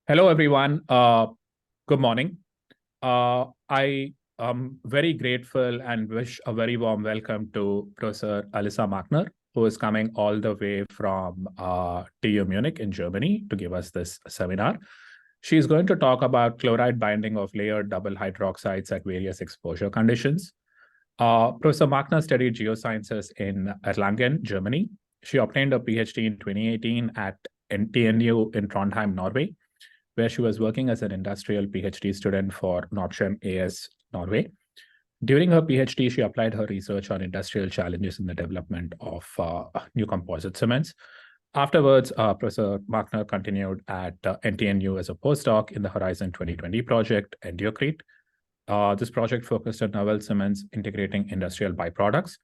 Hello, everyone. Good morning. I am very grateful and wish a very warm welcome to Professor Alisa Machner, who is coming all the way from TU Munich in Germany to give us this seminar. She's going to talk about chloride binding of layered double hydroxides at various exposure conditions. Professor Machner studied geosciences in Erlangen, Germany. She obtained a PhD in 2018 at NTNU in Trondheim, Norway, where she was working as an industrial PhD student for Norcem AS Norway. During her PhD, she applied her research on industrial challenges in the development of new composite cements. Afterwards, Professor Machner continued at NTNU as a postdoc in the Horizon 2020 project, Endiocrete. This project focused on novel cements integrating industrial byproducts.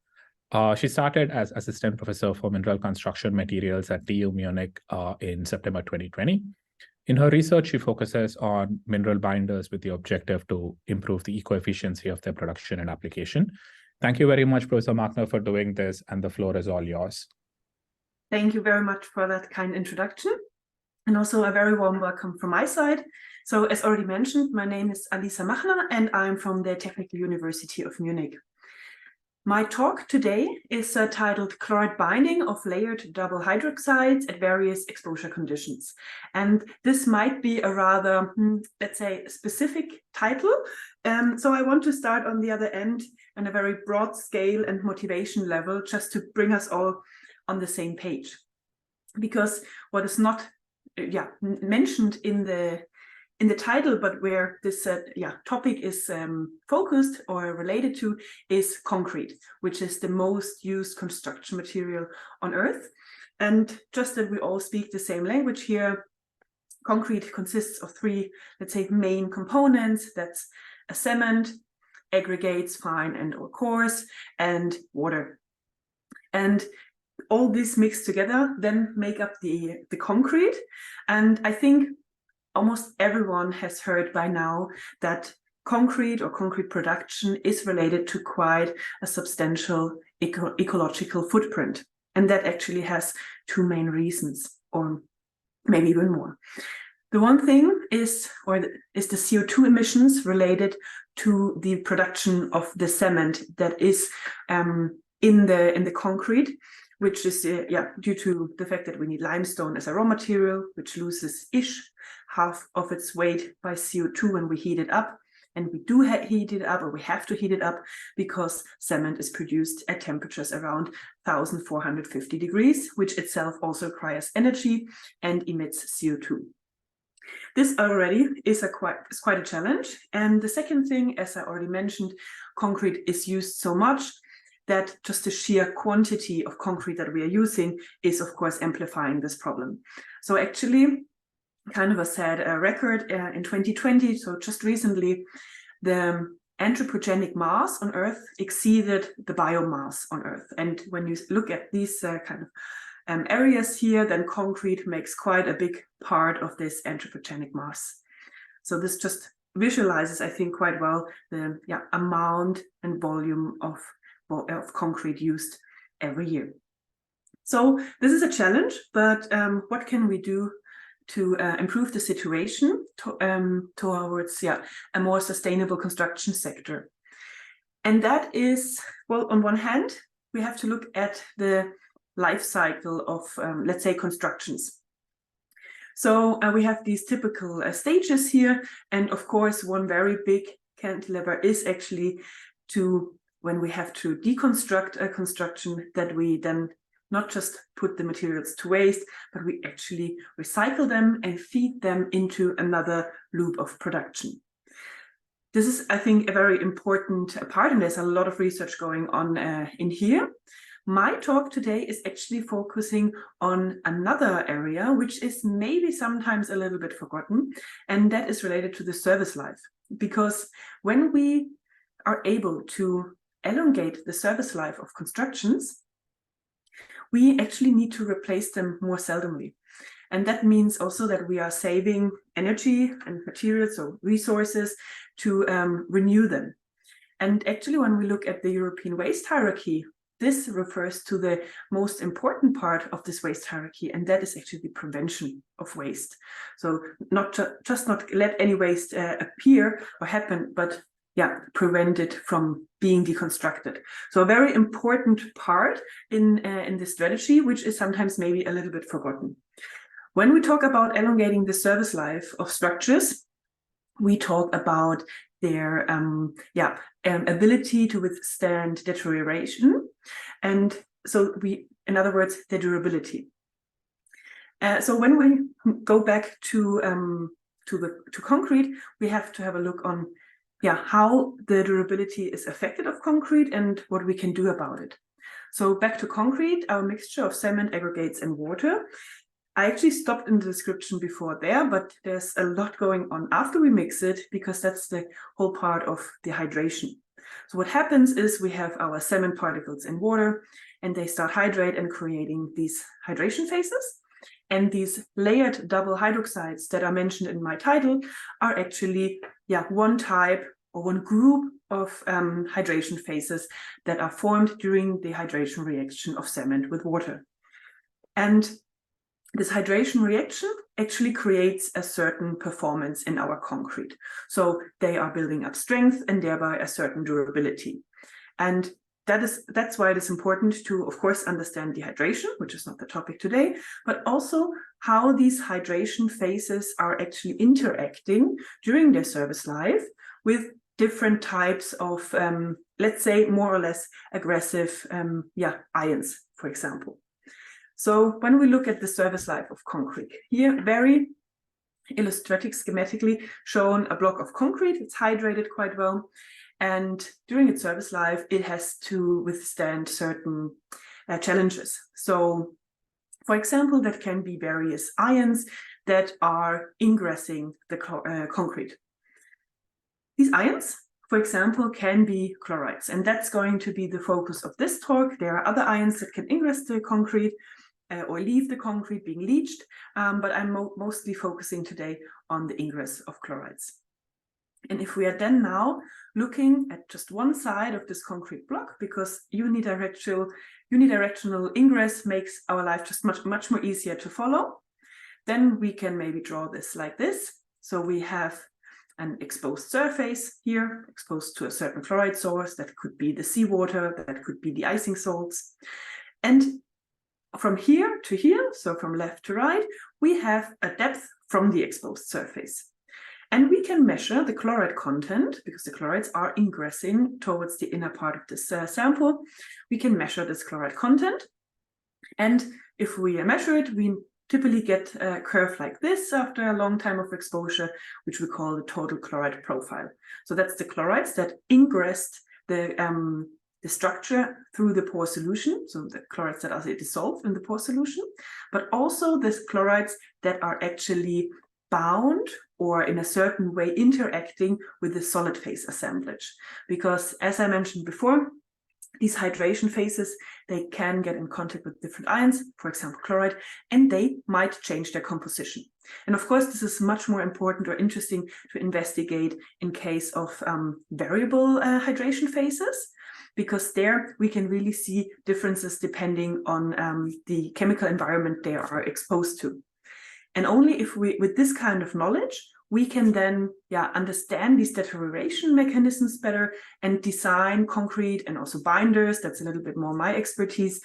She started as assistant professor for mineral construction materials at TU Munich in September 2020. In her research, she focuses on mineral binders with the objective to improve the eco-efficiency of their production and application. Thank you very much, Professor Machner, for doing this, and the floor is all yours. Thank you very much for that kind introduction, and also a very warm welcome from my side. So, as already mentioned, my name is Alisa Machner, and I'm from the Technical University of Munich. My talk today is titled Chloride-Binding of Layered Double Hydroxides at Various Exposure Conditions. And this might be a rather, let's say, specific title. So I want to start on the other end on a very broad scale and motivation level, just to bring us all on the same page. Because what is not mentioned in the title, but where this topic is focused or related to, is concrete, which is the most used construction material on Earth. And just that we all speak the same language here, concrete consists of three, let's say, main components. That's a cement, aggregates, fine and or coarse, and water. And all these mixed together then make up the concrete. And I think almost everyone has heard by now that concrete or concrete production is related to quite a substantial ecological footprint. And that actually has two main reasons, or maybe even more. The one thing is the CO2 emissions related to the production of the cement that is in the concrete, which is due to the fact that we need limestone as a raw material, which loses half of its weight by CO2 when we heat it up. And we do heat it up, or we have to heat it up, because cement is produced at temperatures around 1450 degrees, which itself also requires energy and emits CO2. This already is quite a challenge. And the second thing, as I already mentioned, concrete is used so much that just the sheer quantity of concrete that we are using is, of course, amplifying this problem. So actually, kind of a sad record in 2020, so just recently, the anthropogenic mass on Earth exceeded the biomass on Earth. And when you look at these areas here, then concrete makes quite a big part of this anthropogenic mass. So this just visualizes, I think, quite well the amount and volume of concrete used every year. So this is a challenge, but what can we do to improve the situation towards a more sustainable construction sector? And that is, well, on one hand, we have to look at the life cycle of, let's say, constructions. So we have these typical stages here. And of course, one very big cantilever is actually when we have to deconstruct a construction, that we then not just put the materials to waste, but we actually recycle them and feed them into another loop of production. This is, I think, a very important part, and there's a lot of research going on in here. My talk today is actually focusing on another area, which is maybe sometimes a little bit forgotten, and that is related to the service life. Because when we are able to elongate the service life of constructions, we actually need to replace them more seldomly. And that means also that we are saving energy and materials or resources to renew them. And actually, when we look at the European waste hierarchy, this refers to the most important part of this waste hierarchy, and that is actually the prevention of waste. So just not let any waste appear or happen, but prevent it from being deconstructed. So a very important part in this strategy, which is sometimes maybe a little bit forgotten. When we talk about elongating the service life of structures, we talk about their ability to withstand deterioration, and so in other words, their durability. So when we go back to concrete, we have to have a look on how the durability is affected of concrete and what we can do about it. So back to concrete, our mixture of cement, aggregates, and water. I actually stopped in the description before there, but there's a lot going on after we mix it, because that's the whole part of the hydration. So what happens is we have our cement particles in water, and they start hydrate and creating these hydration phases. And these layered double hydroxides that are mentioned in my title are actually one type or one group of hydration phases that are formed during the hydration reaction of cement with water. And this hydration reaction actually creates a certain performance in our concrete. So they are building up strength and thereby a certain durability. And that's why it is important to, of course, understand dehydration, which is not the topic today, but also how these hydration phases are actually interacting during their service life with different types of, let's say, more or less aggressive ions, for example. So when we look at the service life of concrete, here very illustrative schematically shown a block of concrete. It's hydrated quite well. And during its service life, it has to withstand certain challenges. So, for example, that can be various ions that are ingressing the concrete. These ions, for example, can be chlorides, and that's going to be the focus of this talk. There are other ions that can ingress the concrete or leave the concrete being leached, but I'm mostly focusing today on the ingress of chlorides. And if we are then now looking at just one side of this concrete block, because unidirectional ingress makes our life just much more easier to follow, then we can maybe draw this like this. So we have an exposed surface here, exposed to a certain chloride source. That could be the seawater, that could be the icing salts. And from here to here, so from left to right, we have a depth from the exposed surface. And we can measure the chloride content, because the chlorides are ingressing towards the inner part of this sample. We can measure this chloride content. And if we measure it, we typically get a curve like this after a long time of exposure, which we call the total chloride profile. So that's the chlorides that ingressed the structure through the pore solution, so the chlorides that are dissolved in the pore solution, but also the chlorides that are actually bound or in a certain way interacting with the solid phase assemblage. Because as I mentioned before, these hydration phases, they can get in contact with different ions, for example, chloride, and they might change their composition. And of course, this is much more important or interesting to investigate in case of variable hydration phases, because there we can really see differences depending on the chemical environment they are exposed to. And only if we, with this kind of knowledge, we can then understand these deterioration mechanisms better and design concrete and also binders, that's a little bit more my expertise,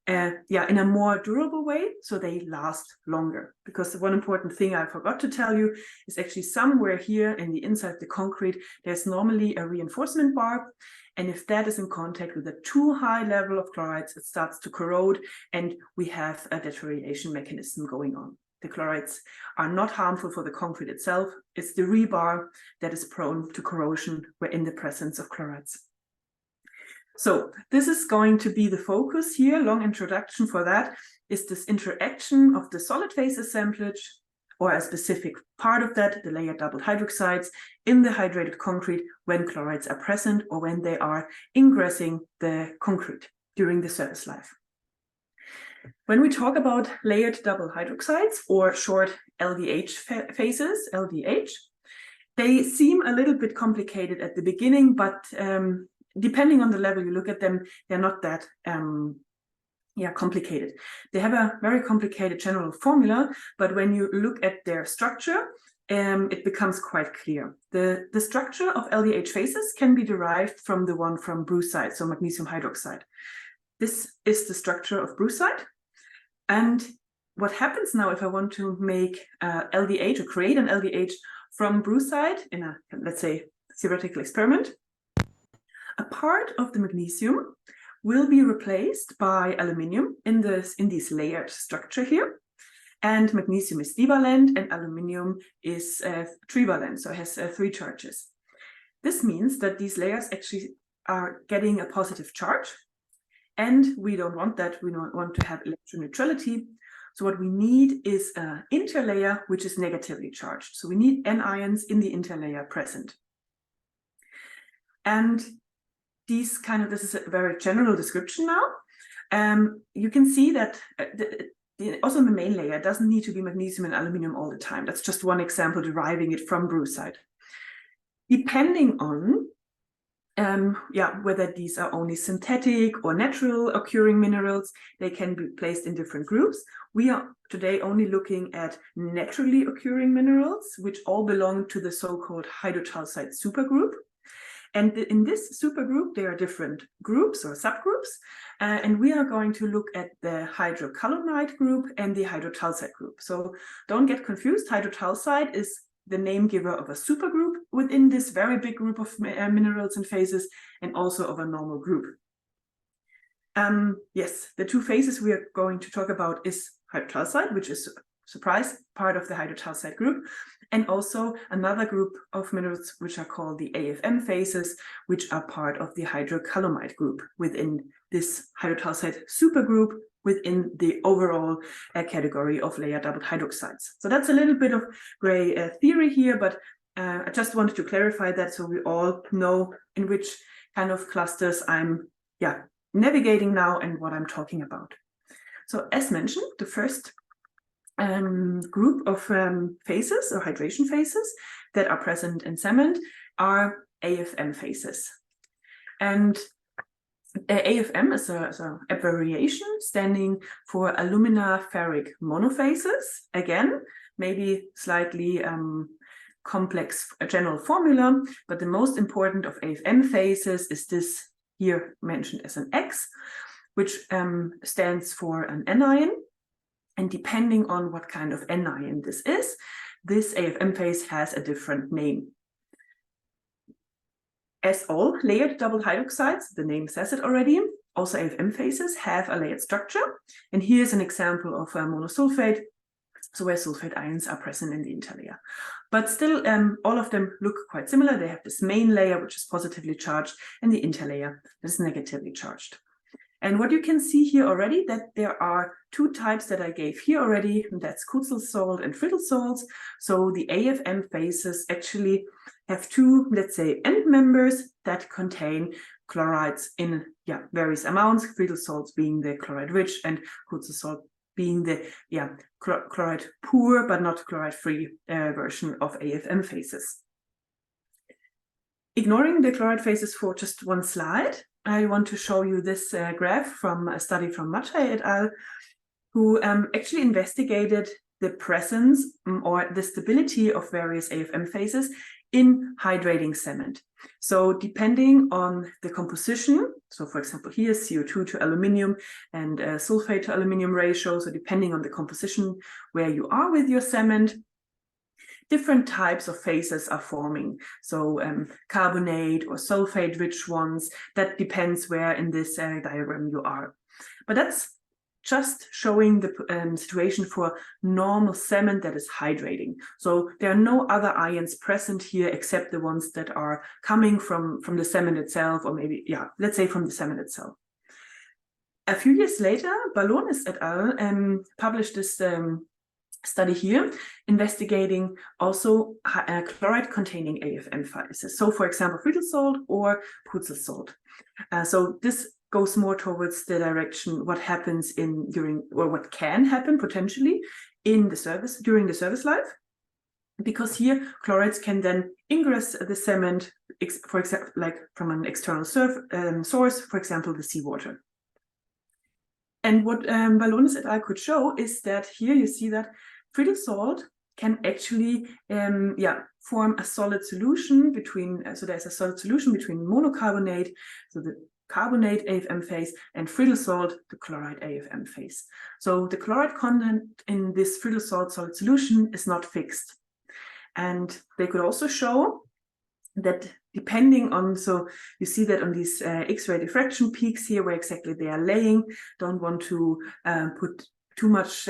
in a more durable way, so they last longer. Because one important thing I forgot to tell you is actually somewhere here in the inside of the concrete, there's normally a reinforcement bar. And if that is in contact with a too high level of chlorides, it starts to corrode and we have a deterioration mechanism going on. The chlorides are not harmful for the concrete itself. It's the rebar that is prone to corrosion in the presence of chlorides. So this is going to be the focus here. Long introduction for that is this interaction of the solid phase assemblage, or a specific part of that, the layered double hydroxides in the hydrated concrete when chlorides are present or when they are ingressing the concrete during the service life. When we talk about layered double hydroxides, or short LDH phases, LDH, they seem a little bit complicated at the beginning, but depending on the level you look at them, they're not that complicated. They have a very complicated general formula, but when you look at their structure, it becomes quite clear. The structure of LDH phases can be derived from the one from brucite, so magnesium hydroxide. This is the structure of brucite. And what happens now if I want to make LDH or create an LDH from brucite in a, let's say, theoretical experiment, a part of the magnesium will be replaced by aluminium in this layered structure here. And magnesium is divalent and aluminium is trivalent, so it has 3 charges. This means that these layers actually are getting a positive charge, and we don't want that. We don't want to have electroneutrality. So what we need is an interlayer which is negatively charged. So we need anions in the interlayer present. And this is a very general description now. You can see that also in the main layer, it doesn't need to be magnesium and aluminium all the time. That's just one example deriving it from brucite. Depending on whether these are only synthetic or natural occurring minerals, they can be placed in different groups. We are today only looking at naturally occurring minerals, which all belong to the so-called hydrochalcide supergroup. And in this supergroup, there are different groups or subgroups, and we are going to look at the hydrochalcide group and the hydrochalcide group. So don't get confused. Hydrochalcide is the name giver of a supergroup within this very big group of minerals and phases, and also of a normal group. Yes, the 2 phases we are going to talk about is hydrochalcide, which is, surprise, part of the hydrochalcide group, and also another group of minerals which are called the AFM phases, which are part of the hydrocalamide group within this hydrochalcide supergroup within the overall category of layer double hydroxides. So that's a little bit of gray theory here, but I just wanted to clarify that so we all know in which kind of clusters I'm navigating now and what I'm talking about. So as mentioned, the first group of phases or hydration phases that are present in cement are AFM phases. And AFM is an abbreviation standing for alumina ferric monophases. Again, maybe slightly complex general formula, but the most important of AFM phases is this here mentioned as an X, which stands for an anion. And depending on what kind of anion this is, this AFM phase has a different name. As all layered double hydroxides, the name says it already, also AFM phases have a layered structure. And here's an example of a monosulfate, so where sulfate ions are present in the interlayer. But still, all of them look quite similar. They have this main layer, which is positively charged, and the interlayer that is negatively charged. And what you can see here already, that there are 2 types that I gave here already, and that's Kutzl salt and Friedel salts. So the AFM phases actually have 2, let's say, end members that contain chlorides in various amounts, Friedel salts being the chloride-rich and Kutzl salt being the chloride poor but not chloride-free version of AFM phases. Ignoring the chloride phases for just one slide, I want to show you this graph from a study from Machner et al., who actually investigated the presence or the stability of various AFM phases in hydrating cement. So depending on the composition, so for example here CO2 to aluminium and sulfate to aluminium ratio, so depending on the composition where you are with your cement, different types of phases are forming. So carbonate or sulfate-rich ones, that depends where in this diagram you are. But that's just showing the situation for normal cement that is hydrating. So there are no other ions present here except the ones that are coming from the cement itself, or maybe, let's say from the cement itself. A few years later, Ballonis et al. Published this study here, investigating also chloride-containing AFM phases. So, for example, Friedel salt or Kutzl salt. So this goes more towards the direction what happens what can happen potentially in the service during the service life. because here chlorides can then ingress the cement, for example, like from an external source, for example, the seawater. And what Ballonis et al. Could show is that here you see that frityl salt can actually form a solid solution between, so there's a solid solution between monocarbonate, so the carbonate AFM phase, and frityl salt, the chloride AFM phase. So the chloride content in this frityl salt solid solution is not fixed. And they could also show that depending on, so you see that on these X-ray diffraction peaks here, where exactly they are laying, don't want to put too much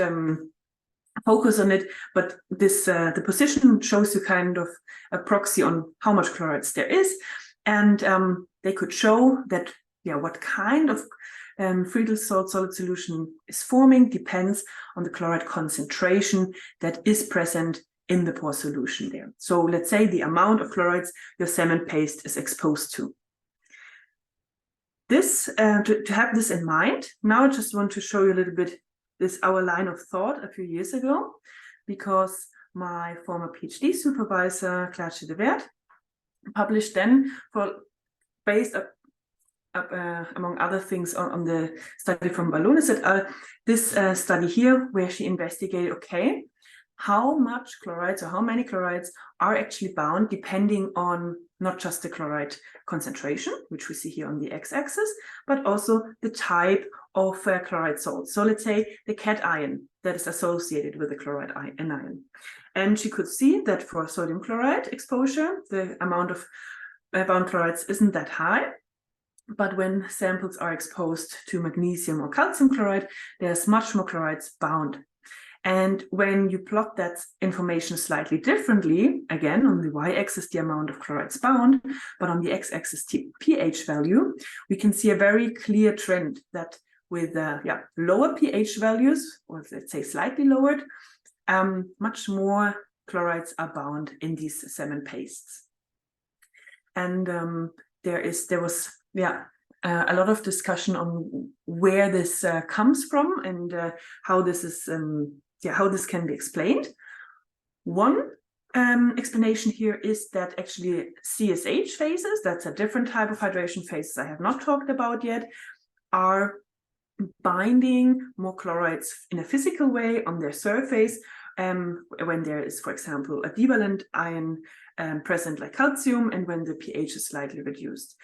focus on it, but this the position shows you kind of a proxy on how much chlorides there is. And they could show that, what kind of frityl salt solid solution is forming depends on the chloride concentration that is present in the pore solution there. So let's say the amount of chlorides your cement paste is exposed to. This, to have this in mind, now I just want to show you a little bit our line of thought a few years ago, because my former PhD supervisor, Claude de Wert, published then, based among other things on the study from Ballonis et al., this study here, where she investigated, okay, how much chlorides or how many chlorides are actually bound depending on not just the chloride concentration, which we see here on the x-axis, but also the type of chloride salt. So let's say the cation that is associated with the chloride anion. And she could see that for sodium chloride exposure, the amount of bound chlorides isn't that high. But when samples are exposed to magnesium or calcium chloride, there's much more chlorides bound. And when you plot that information slightly differently, again, on the y-axis, the amount of chlorides bound, but on the x-axis, the pH value, we can see a very clear trend that with lower pH values, or let's say slightly lowered, much more chlorides are bound in these cement pastes. And there was a lot of discussion on where this comes from and how this is how this can be explained. One explanation here is that actually CSH phases, that's a different type of hydration phases I have not talked about yet, are binding more chlorides in a physical way on their surface when there is, for example, a divalent ion present like calcium, and when the pH is slightly reduced.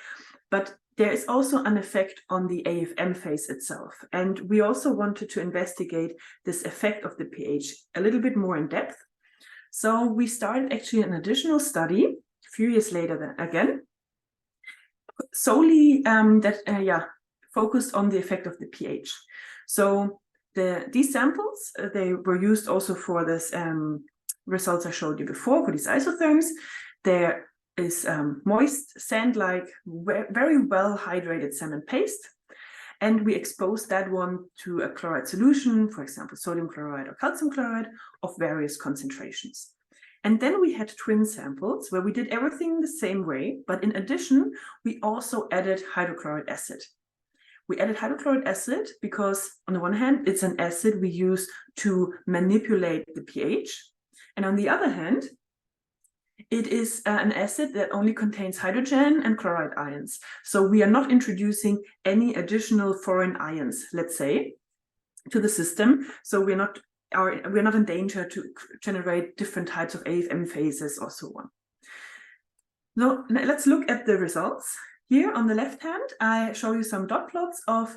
But there is also an effect on the AFM phase itself. And we also wanted to investigate this effect of the pH a little bit more in depth. So we started actually an additional study a few years later then again, solely focused on the effect of the pH. So these samples, they were used also for this results I showed you before for these isotherms. There is moist, sand-like, very well hydrated cement paste. And we exposed that one to a chloride solution, for example, sodium chloride or calcium chloride of various concentrations. And then we had twin samples where we did everything the same way, but in addition, we also added hydrochloric acid. We added hydrochloric acid because on the one hand, it's an acid we use to manipulate the pH. And on the other hand, it is an acid that only contains hydrogen and chloride ions. So we are not introducing any additional foreign ions, let's say, to the system. So we're not in danger to generate different types of AFM phases or so on. Now, let's look at the results. Here on the left hand, I show you some dot plots of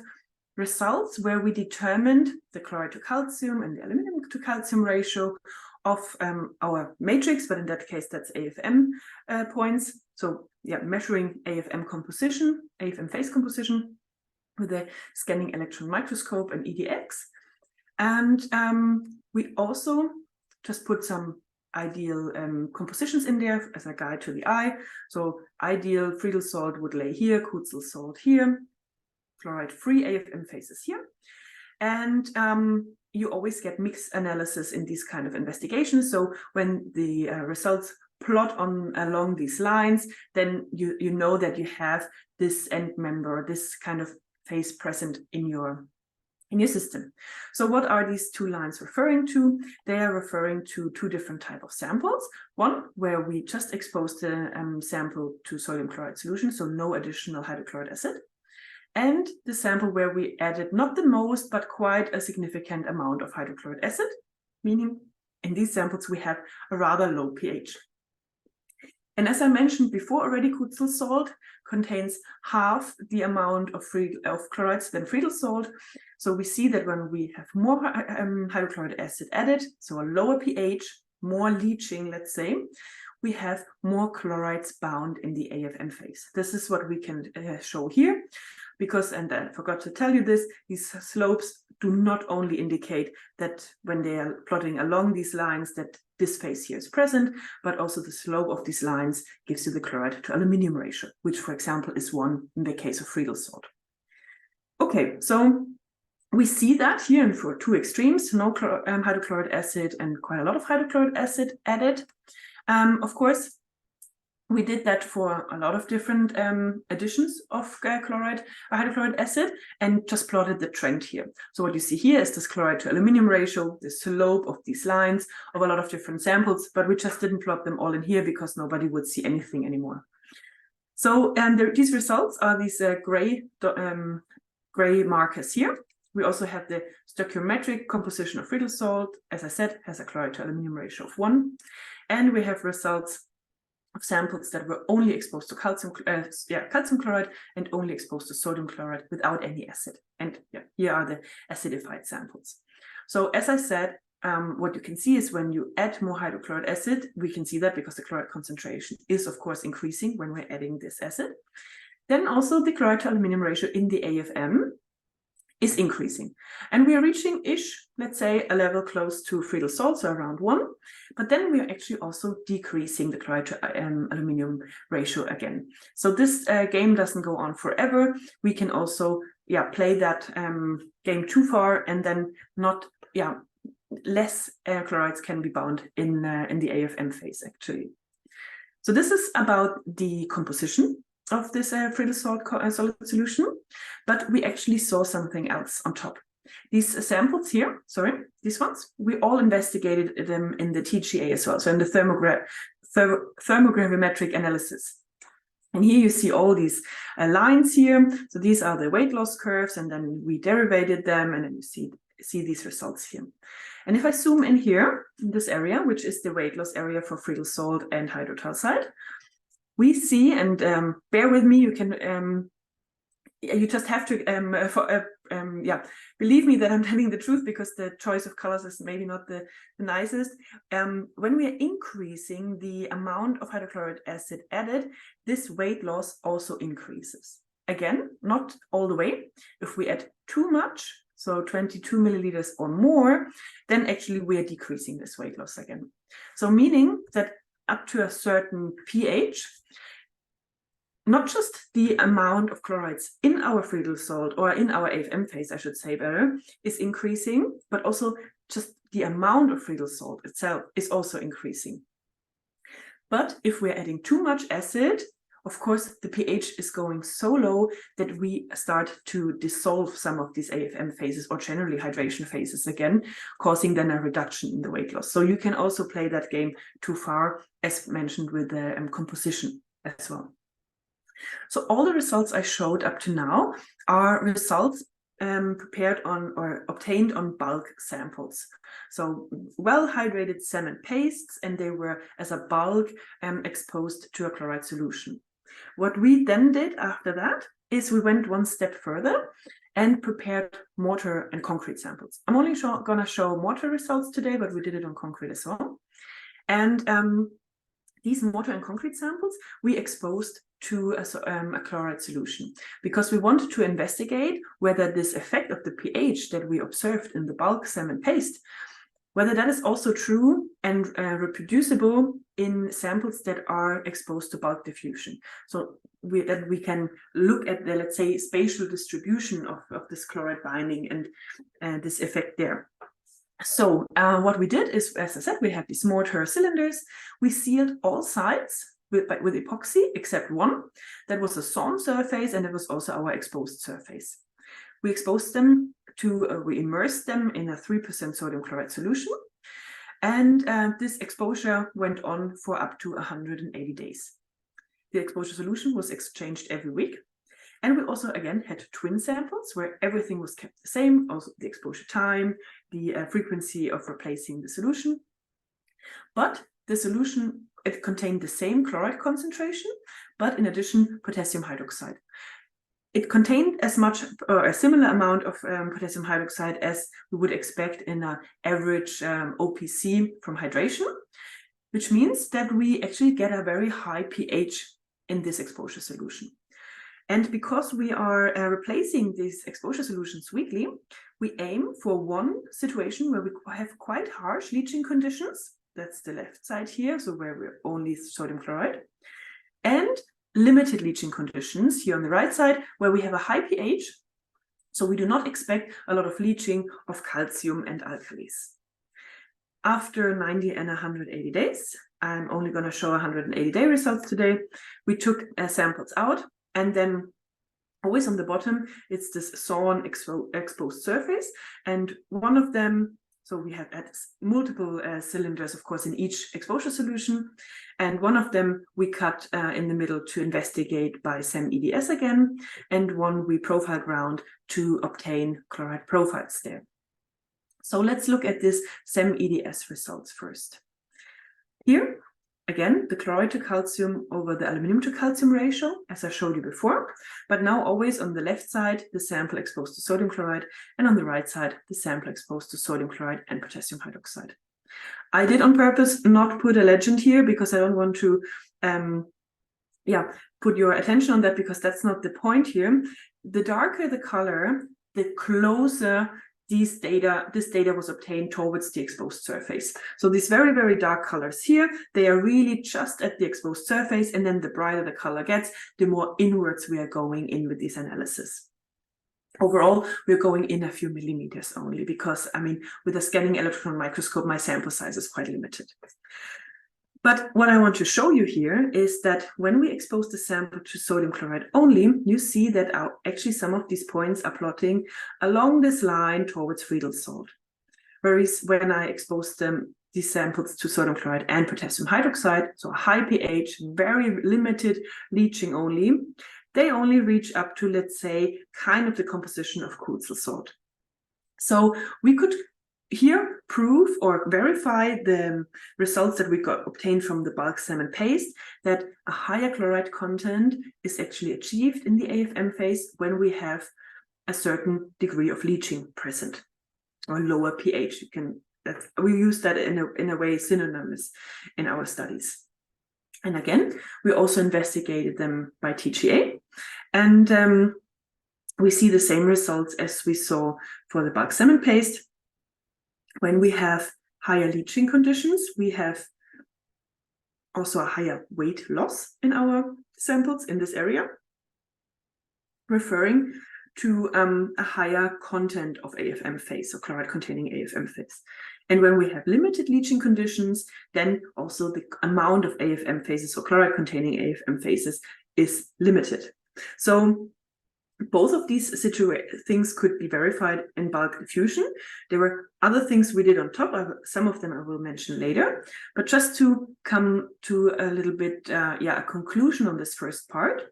results where we determined the chloride to calcium and the aluminum to calcium ratio of our matrix, but in that case, that's AFM points. So yeah, measuring AFM composition, AFM phase composition with a scanning electron microscope and EDX. And we also just put some ideal compositions in there as a guide to the eye. So ideal frityl salt would lay here, Kutzel salt here, chloride-free AFM phases here. And you always get mixed analysis in these kind of investigations. So when the results plot along these lines, then you know that you have this end member, this kind of phase present in your in your system. So what are these two lines referring to? They are referring to two different types of samples. One, where we just exposed the sample to sodium chloride solution, so no additional hydrochloric acid. And the sample where we added not the most, but quite a significant amount of hydrochloric acid, meaning in these samples we have a rather low pH. And as I mentioned before already, Kutzel salt contains half the amount of chlorides than Friedel salt. So we see that when we have more hydrochloric acid added, so a lower pH, more leaching, let's say, we have more chlorides bound in the AFM phase. This is what we can show here, because, and I forgot to tell you this, these slopes do not only indicate that when they are plotting along these lines that this phase here is present, but also the slope of these lines gives you the chloride to aluminum ratio, which, for example, is 1 in the case of Friedel salt. Okay, so we see that here for two extremes, no hydrochloric acid and quite a lot of hydrochloric acid added. Of course, we did that for a lot of different additions of hydrochloric acid, and just plotted the trend here. So what you see here is this chloride to aluminum ratio, the slope of these lines of a lot of different samples, but we just didn't plot them all in here because nobody would see anything anymore. So these results are these gray markers here. We also have the stoichiometric composition of Friedel salt, as I said, has a chloride to aluminum ratio of 1. And we have results of samples that were only exposed to calcium chloride and only exposed to sodium chloride without any acid. And here are the acidified samples. So as I said, what you can see is when you add more hydrochloric acid, we can see that because the chloride concentration is of course increasing when we're adding this acid. Then also the chloride to aluminum ratio in the AFM is increasing. And we are reaching-ish, let's say, a level close to Friedel salt, so around 1. But then we are actually also decreasing the chloride to aluminum ratio again. So this game doesn't go on forever. We can also play that game too far, and then less chlorides can be bound in the AFM phase, actually. So this is about the composition of this Friedel salt solid solution, but we actually saw something else on top. These samples here, these ones, we all investigated them in the TGA as well, so in the thermogravimetric analysis. And here you see all these lines here. So these are the weight loss curves, and then we derivated them, and then you see these results here. And if I zoom in here, in this area, which is the weight loss area for Friedel salt and hydroxide, we see, and bear with me, you can, you just have to, believe me that I'm telling the truth, because the choice of colors is maybe not the nicest. When we are increasing the amount of hydrochloric acid added, this weight loss also increases. Again, not all the way. If we add too much, so 22 milliliters or more, then actually we are decreasing this weight loss again. So meaning that up to a certain pH, not just the amount of chlorides in our Friedel salt, or in our AFM phase, I should say better, is increasing, but also just the amount of Friedel salt itself is also increasing. But if we're adding too much acid, of course, the pH is going so low that we start to dissolve some of these AFM phases, or generally hydration phases again, causing then a reduction in the weight loss. So you can also play that game too far, as mentioned with the composition as well. So all the results I showed up to now are results prepared on or obtained on bulk samples. So well-hydrated cement pastes, and they were as a bulk exposed to a chloride solution. What we then did after that is we went one step further and prepared mortar and concrete samples. I'm only going to show mortar results today, but we did it on concrete as well. And these mortar and concrete samples we exposed to a chloride solution, because we wanted to investigate whether this effect of the pH that we observed in the bulk cement paste, whether that is also true and reproducible in samples that are exposed to bulk diffusion. So that we can look at the, let's say, spatial distribution of this chloride binding and this effect there. So what we did is, as I said, we had these mortar cylinders. We sealed all sides with epoxy except one. That was a sawn surface, and it was also our exposed surface. we exposed them to, we immersed them in a 3% sodium chloride solution. And this exposure went on for up to 180 days. The exposure solution was exchanged every week. And we also, again, had twin samples where everything was kept the same, also the exposure time, the frequency of replacing the solution. But the solution, it contained the same chloride concentration, but in addition, potassium hydroxide. It contained as much or a similar amount of potassium hydroxide as we would expect in an average OPC from hydration, which means that we actually get a very high pH in this exposure solution. And because we are replacing these exposure solutions weekly, we aim for one situation where we have quite harsh leaching conditions. That's the left side here, so where we're only sodium chloride. And limited leaching conditions here on the right side, where we have a high pH, so we do not expect a lot of leaching of calcium and alkalis. After 90 and 180 days, I'm only going to show 180-day results today, we took samples out, and then always on the bottom, it's this sawn exposed surface, and one of them, so we have multiple cylinders, of course, in each exposure solution. And one of them we cut in the middle to investigate by SEM-EDS again. And one we profile ground to obtain chloride profiles there. So let's look at this SEM-EDS results first. Here, again, the chloride to calcium over the aluminum to calcium ratio, as I showed you before, but now always on the left side, the sample exposed to sodium chloride, and on the right side, the sample exposed to sodium chloride and potassium hydroxide. I did on purpose not put a legend here because I don't want to put your attention on that, because that's not the point here. The darker the color, the closer this data was obtained towards the exposed surface. So these very, very dark colors here, they are really just at the exposed surface, and then the brighter the color gets, the more inwards we are going in with this analysis. Overall, we're going in a few millimeters only because, I mean, with a scanning electron microscope, my sample size is quite limited. But what I want to show you here is that when we expose the sample to sodium chloride only, you see that actually some of these points are plotting along this line towards Friedel salt. Whereas when I expose these samples to sodium chloride and potassium hydroxide, so high pH, very limited leaching only, they only reach up to, let's say, kind of the composition of Kurzil salt. So we could here prove or verify the results that we obtained from the bulk SEM and paste, that a higher chloride content is actually achieved in the AFM phase when we have a certain degree of leaching present, or lower pH. We use that in a way synonymous in our studies. And again, we also investigated them by TGA, and we see the same results as we saw for the bulk SEM and paste. When we have higher leaching conditions, we have also a higher weight loss in our samples in this area, referring to a higher content of AFM phase, so chloride-containing AFM phase. And when we have limited leaching conditions, then also the amount of AFM phases, or chloride-containing AFM phases, is limited. So both of these things could be verified in bulk diffusion. There were other things we did on top. Some of them I will mention later. But just to come to a little bit, a conclusion on this first part.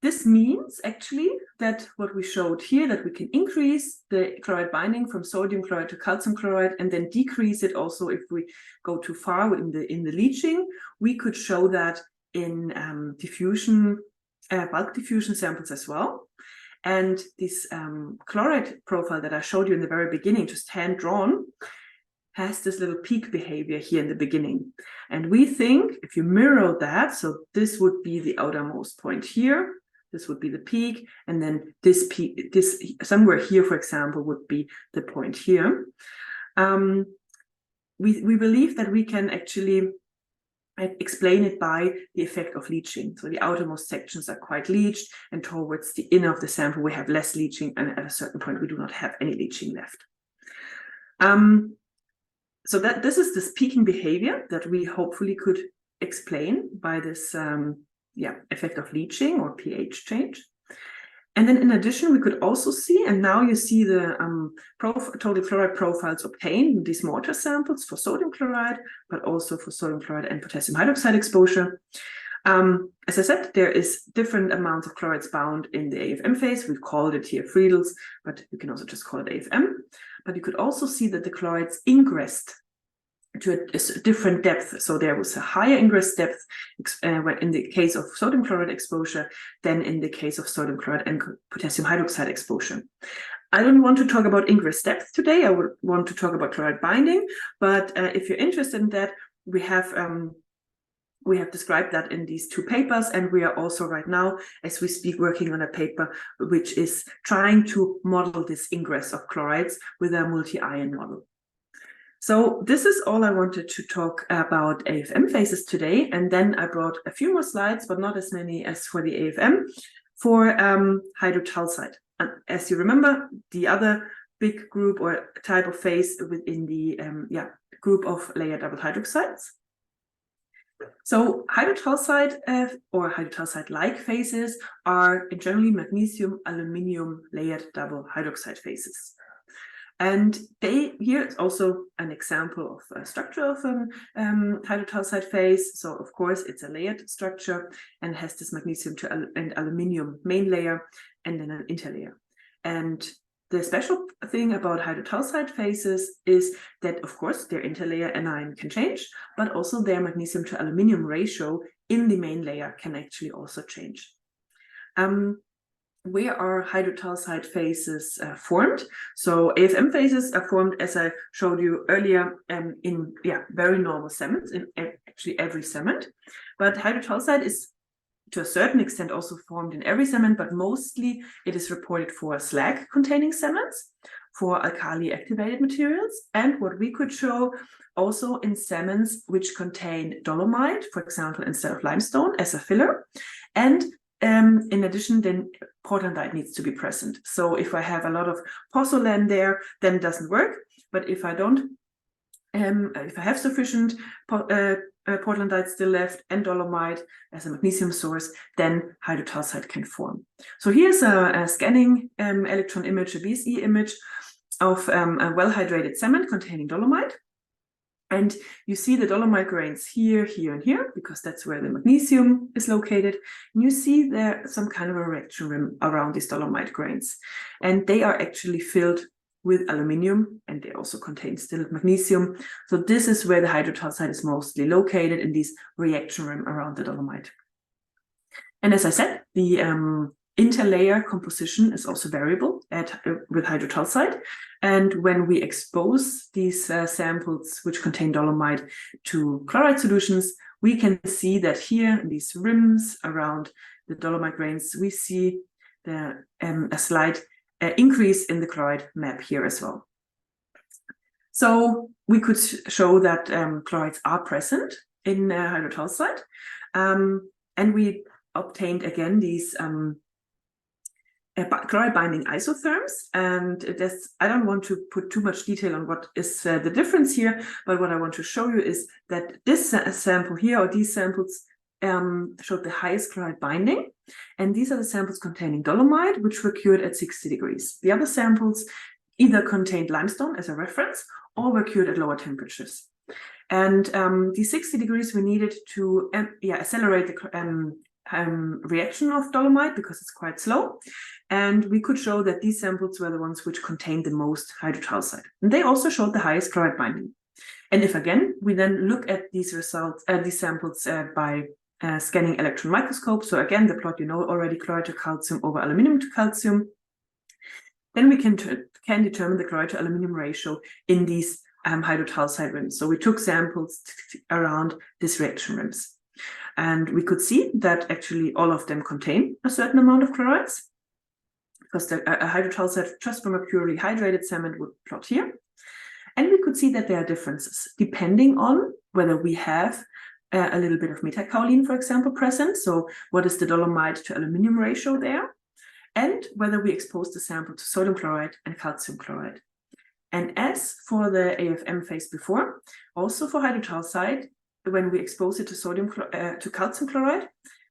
This means actually that what we showed here, that we can increase the chloride binding from sodium chloride to calcium chloride, and then decrease it also if we go too far in the leaching. We could show that in diffusion, bulk diffusion samples as well. And this chloride profile that I showed you in the very beginning, just hand drawn, has this little peak behavior here in the beginning. And we think if you mirror that, so this would be the outermost point here, this would be the peak, and then this peak, this somewhere here, for example, would be the point here. We believe that we can actually explain it by the effect of leaching. So the outermost sections are quite leached, and towards the inner of the sample we have less leaching, and at a certain point we do not have any leaching left. So this is this peaking behavior that we hopefully could explain by this effect of leaching or pH change. And then in addition, we could also see, and now you see the total chloride profiles obtained in these mortar samples for sodium chloride, but also for sodium chloride and potassium hydroxide exposure. As I said, there is different amounts of chlorides bound in the AFM phase. We've called it here Friedels, but you can also just call it AFM. But you could also see that the chlorides ingressed to a different depth. So there was a higher ingress depth in the case of sodium chloride exposure than in the case of sodium chloride and potassium hydroxide exposure. I don't want to talk about ingress depth today. I would want to talk about chloride binding, but if you're interested in that, we have described that in these two papers, and we are also right now, as we speak, working on a paper which is trying to model this ingress of chlorides with a multi-ion model. So this is all I wanted to talk about AFM phases today, and then I brought a few more slides, but not as many as for the AFM, for hydrotalcide. And as you remember, the other big group or type of phase within the group of layered double hydroxides. So hydrotalcide or hydrotalcide-like phases are generally magnesium-aluminium layered double hydroxide phases. And here is also an example of a structure of a hydrotalcide phase. So of course it's a layered structure and has this magnesium and aluminium main layer and then an interlayer. And the special thing about hydrotalcide phases is that, of course, their interlayer anion can change, but also their magnesium to aluminium ratio in the main layer can actually also change. Where are hydrotalcide phases formed? So AFM phases are formed, as I showed you earlier, in very normal cements, in actually every cement. But hydrotalcide is to a certain extent also formed in every cement, but mostly it is reported for slag-containing cements, for alkali-activated materials, and what we could show also in cements which contain dolomite, for example, instead of limestone as a filler. And in addition, then portlandite needs to be present. So if I have a lot of pozzolan there, then it doesn't work. But if I don't, if I have sufficient portlandite still left and dolomite as a magnesium source, then hydrotalcide can form. So here's a scanning electron image, a BSE image of a well-hydrated cement containing dolomite. And you see the dolomite grains here, here, and here, because that's where the magnesium is located. And you see there some kind of a reaction rim around these dolomite grains. And they are actually filled with aluminium, and they also contain still magnesium. So this is where the hydrotalcide is mostly located, in this reaction rim around the dolomite. And as I said, the interlayer composition is also variable with hydrotalcide. And when we expose these samples which contain dolomite to chloride solutions, we can see that here in these rims around the dolomite grains, we see a slight increase in the chloride map here as well. So we could show that chlorides are present in hydrotalcide. And we obtained again these chloride-binding isotherms, and I don't want to put too much detail on what is the difference here, but what I want to show you is that this sample here, or these samples, showed the highest chloride binding, and these are the samples containing dolomite, which were cured at 60 degrees. The other samples either contained limestone as a reference, or were cured at lower temperatures. And the 60 degrees we needed to accelerate the reaction of dolomite because it's quite slow, and we could show that these samples were the ones which contained the most hydrotalcide, and they also showed the highest chloride binding. And if again we then look at these results, these samples by scanning electron microscope, so again the plot you know already, chloride to calcium over aluminum to calcium, then we can determine the chloride to aluminum ratio in these hydrotalcide rims. So we took samples around these reaction rims. And we could see that actually all of them contain a certain amount of chlorides, because a hydrotalcide just from a purely hydrated cement would plot here. And we could see that there are differences depending on whether we have a little bit of metakaolin, for example, present. So what is the dolomite to aluminum ratio there? And whether we expose the sample to sodium chloride and calcium chloride. And as for the AFM phase before, also for hydrotalcide, when we expose it to calcium chloride,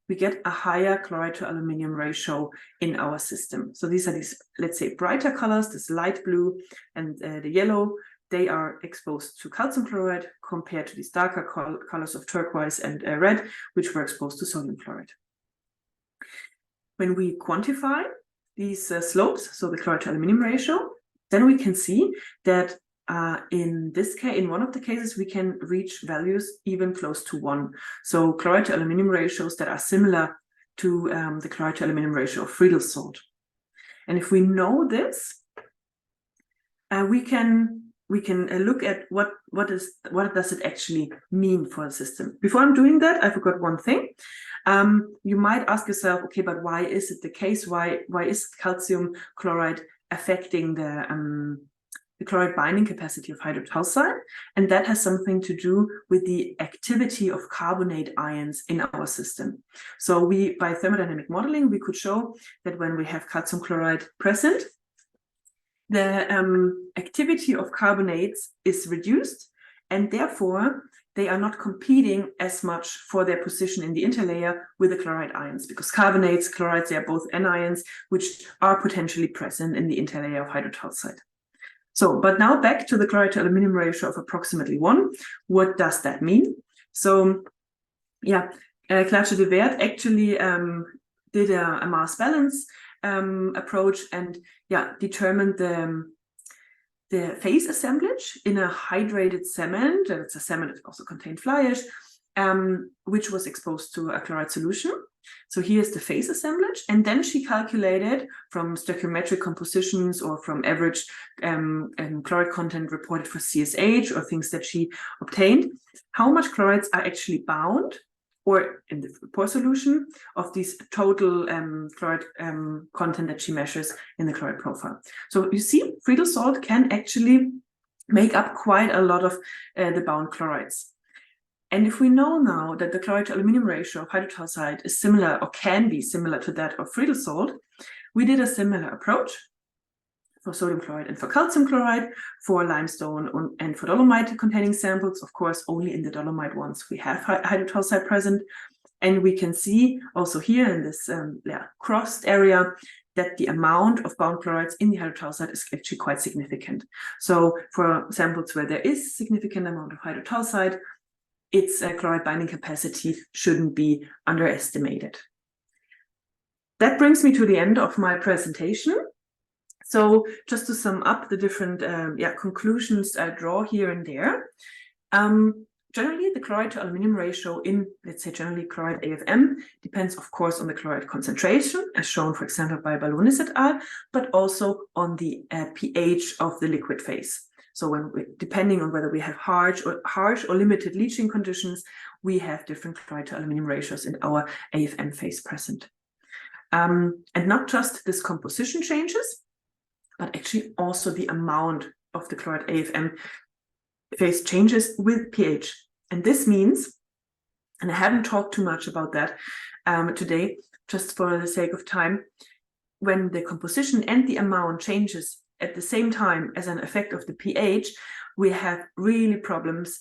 we get a higher chloride to aluminum ratio in our system. So these are these, let's say, brighter colors, this light blue and the yellow. They are exposed to calcium chloride compared to these darker colors of turquoise and red, which were exposed to sodium chloride. When we quantify these slopes, so the chloride to aluminum ratio, then we can see that in this case, in one of the cases, we can reach values even close to 1. So chloride to aluminum ratios that are similar to the chloride to aluminum ratio of Friedel salt. And if we know this, we can look at what does it actually mean for the system. Before I'm doing that, I forgot one thing. You might ask yourself, okay, but why is it the case? Why is calcium chloride affecting the chloride binding capacity of hydroxide? And that has something to do with the activity of carbonate ions in our system. So by thermodynamic modeling, we could show that when we have calcium chloride present, the activity of carbonates is reduced, and therefore they are not competing as much for their position in the interlayer with the chloride ions, because carbonates, chlorides, they are both anions, which are potentially present in the interlayer of hydroxide. So, but now back to the chloride to aluminum ratio of approximately 1. What does that mean? So, yeah, Klaasje de Weert actually did a mass balance approach and determined the phase assemblage in a hydrated cement. It's a cement that also contained fly ash, which was exposed to a chloride solution. So here's the phase assemblage, and then she calculated from stoichiometric compositions or from average chloride content reported for CSH or things that she obtained, how much chlorides are actually bound or in the pore solution of these total chloride content that she measures in the chloride profile. So you see, Friedel salt can actually make up quite a lot of the bound chlorides. And if we know now that the chloride to aluminum ratio of hydroxide is similar or can be similar to that of Friedel salt, we did a similar approach for sodium chloride and for calcium chloride, for limestone and for dolomite containing samples. Of course, only in the dolomite ones we have hydroxide present. And we can see also here in this crossed area that the amount of bound chlorides in the hydroxide is actually quite significant. So for samples where there is significant amount of hydroxide, its chloride binding capacity shouldn't be underestimated. That brings me to the end of my presentation. So just to sum up the different conclusions I draw here and there. Generally, the chloride to aluminum ratio in, let's say, generally chloride AFM depends, of course, on the chloride concentration, as shown, for example, by Ballonis et al., but also on the pH of the liquid phase. So depending on whether we have harsh or limited leaching conditions, we have different chloride to aluminum ratios in our AFM phase present. And not just this composition changes, but actually also the amount of the chloride AFM phase changes with pH. And this means, and I haven't talked too much about that today, just for the sake of time, when the composition and the amount changes at the same time as an effect of the pH, we have really problems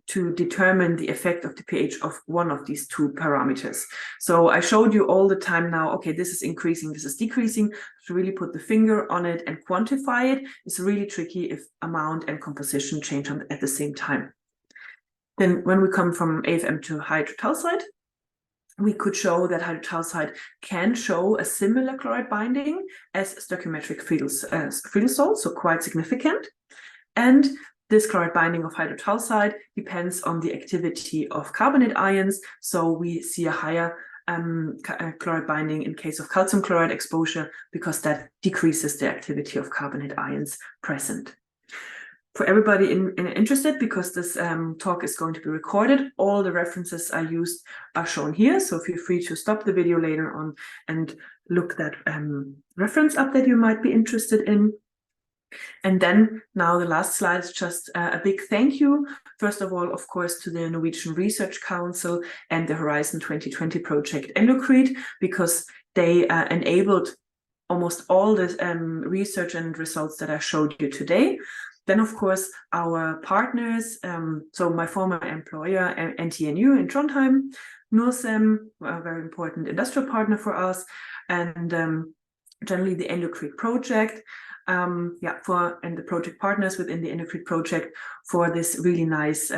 to determine the effect of the pH of one of these two parameters. So I showed you all the time now, okay, this is increasing, this is decreasing. To really put the finger on it and quantify it is really tricky if amount and composition change at the same time. Then when we come from AFM to hydroxide, we could show that hydroxide can show a similar chloride binding as stoichiometric Friedel salt, so quite significant. And this chloride binding of hydroxide depends on the activity of carbonate ions. So we see a higher chloride binding in case of calcium chloride exposure because that decreases the activity of carbonate ions present. For everybody interested, because this talk is going to be recorded, all the references I used are shown here. So feel free to stop the video later on and look that reference up that you might be interested in. And then now the last slide is just a big thank you. First of all, of course, to the Norwegian Research Council and the Horizon 2020 project Endocrite, because they enabled almost all the research and results that I showed you today. Then, of course, our partners, so my former employer, NTNU in Trondheim, NURSEM, a very important industrial partner for us, and generally the Endocrine project, and the project partners within the Endocrine project for this really nice,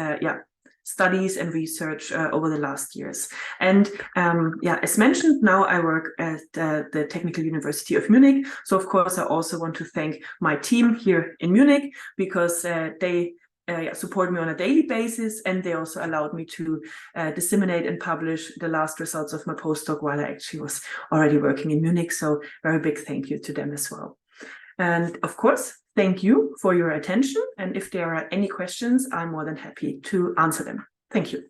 studies and research over the last years. And as mentioned, now I work at the Technical University of Munich. So of course, I also want to thank my team here in Munich, because they support me on a daily basis, and they also allowed me to disseminate and publish the last results of my postdoc while I actually was already working in Munich. So very big thank you to them as well. And of course, thank you for your attention. And if there are any questions, I'm more than happy to answer them. Thank you.